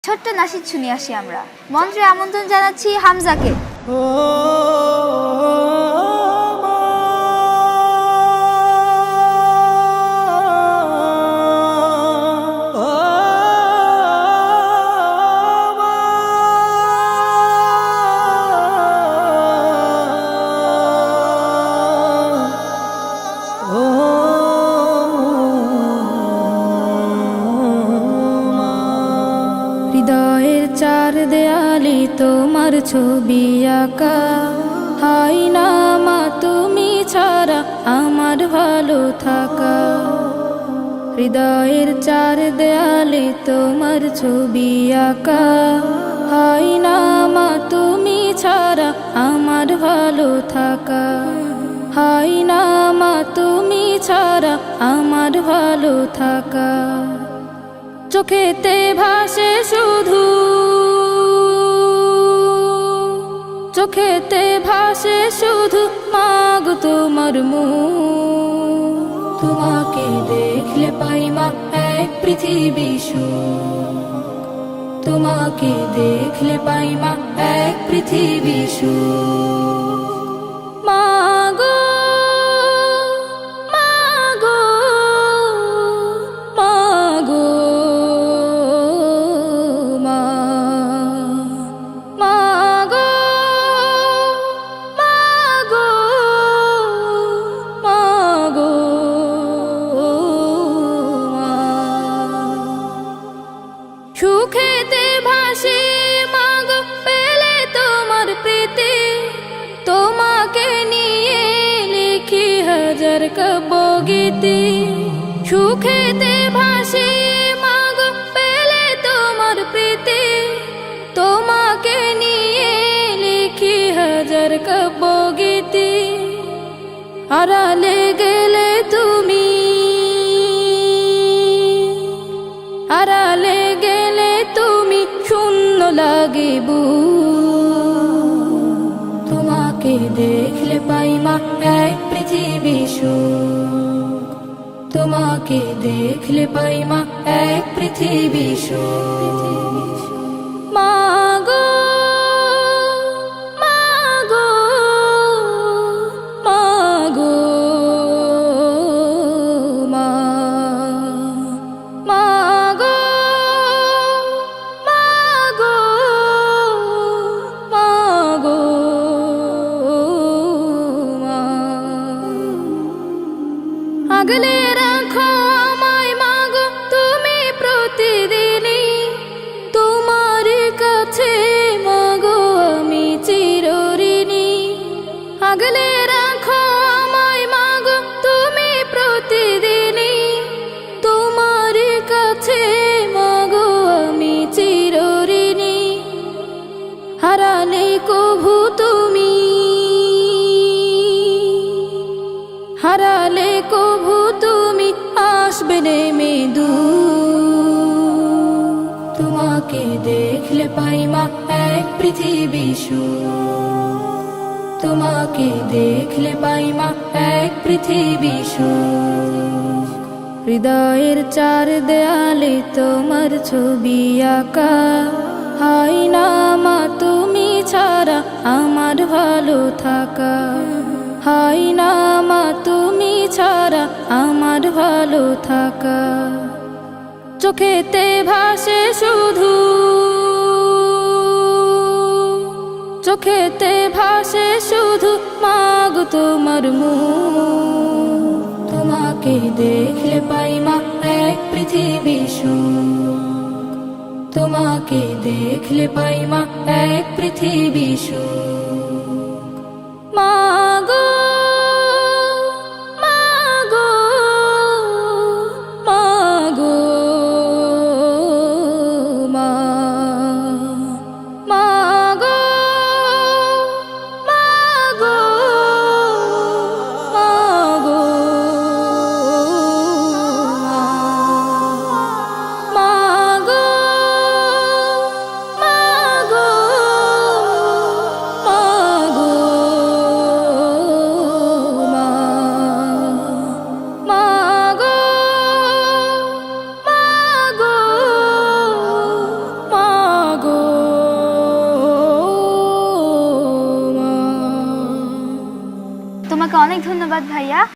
ছোট্ট নাশিদ শুনে আসি আমরা। মন্ত্রে আমন্ত্রণ জানাচ্ছি হামজাকে। হৃদয়ের চার দেয়ালে তোমার ছবি আঁকা, হাই না মা তুমি ছাড়া আমার ভালো থাকা। হৃদয়ের চার দেয়ালে তোমার ছবি আঁকা, হাই না মা তুমি ছাড়া আমার ভালো থাকা। হাই না মা তুমি ছাড়া আমার ভালো থাকা। চোখেতে ভাসে শুধু, চোখেতে ভাসে শুধু মাগো তোমার মুখ। তোমাকে দেখলে পাই মা এক পৃথিবী সুখ। তোমাকে দেখলে পাই মা এক পৃথিবী সুখ। মাগো মাগো মাগো সুখেতে ভাসি মাগো পেলে তোমার প্রীতি। তোমাকে নিয়ে লিখি হাজার কাব্যগীতি। সুখেতে ভাসি মাগো পেলে তোমার প্রীতি। তোমাকে নিয়ে লিখি হাজার কাব্যগীতি। আড়ালে গেলে তুমি, আড়ালে গেলে তুমি শূন্য লাগে বুক। তোমাকে দেখলে পাই মা এক পৃথিবী সুখ। তোমাকে দেখলে পাই মা এক পৃথিবী সুখ। মাগো মাগো মাগো আগলে রাখো আমায় মাগো তুমি প্রতিদিনই। তোমার কাছে মাগো আমি চিরঋণী। আগলে রাখো আমায় মাগো তুমি প্রতিদিনই। তোমার কাছে মাগো আমি চিরঋণী। হারালে কভু তুমি, হারালে কভু তুমি আসবে নেমে দূর। তোমাকে দেখলে পাই মা এক পৃথিবী সুখ। তোমাকে দেখলে পাই মা এক পৃথিবী সুখ। হৃদয়ের চার দেয়ালে তোমার ছবি আঁকা, হাই না মা তুমি ছাড়া আমার ভালো থাকা। হাই না মা তুমি ছাড়া আমার ভালো থাকা। চোখেতে ভাসে শুধু, চোখেতে ভাসে শুধু মাগো তোমার মুখ। তোমাকে দেখলে পাই মা এক পৃথিবী সুখ। তোমাকে দেখলে পাই মা এক পৃথিবী সুখ। মাগো মাগো মাগো মাগো মাগো মাগো মাগো মাগো মাগো তোমাকে অনেক ধন্যবাদ ভাইয়া।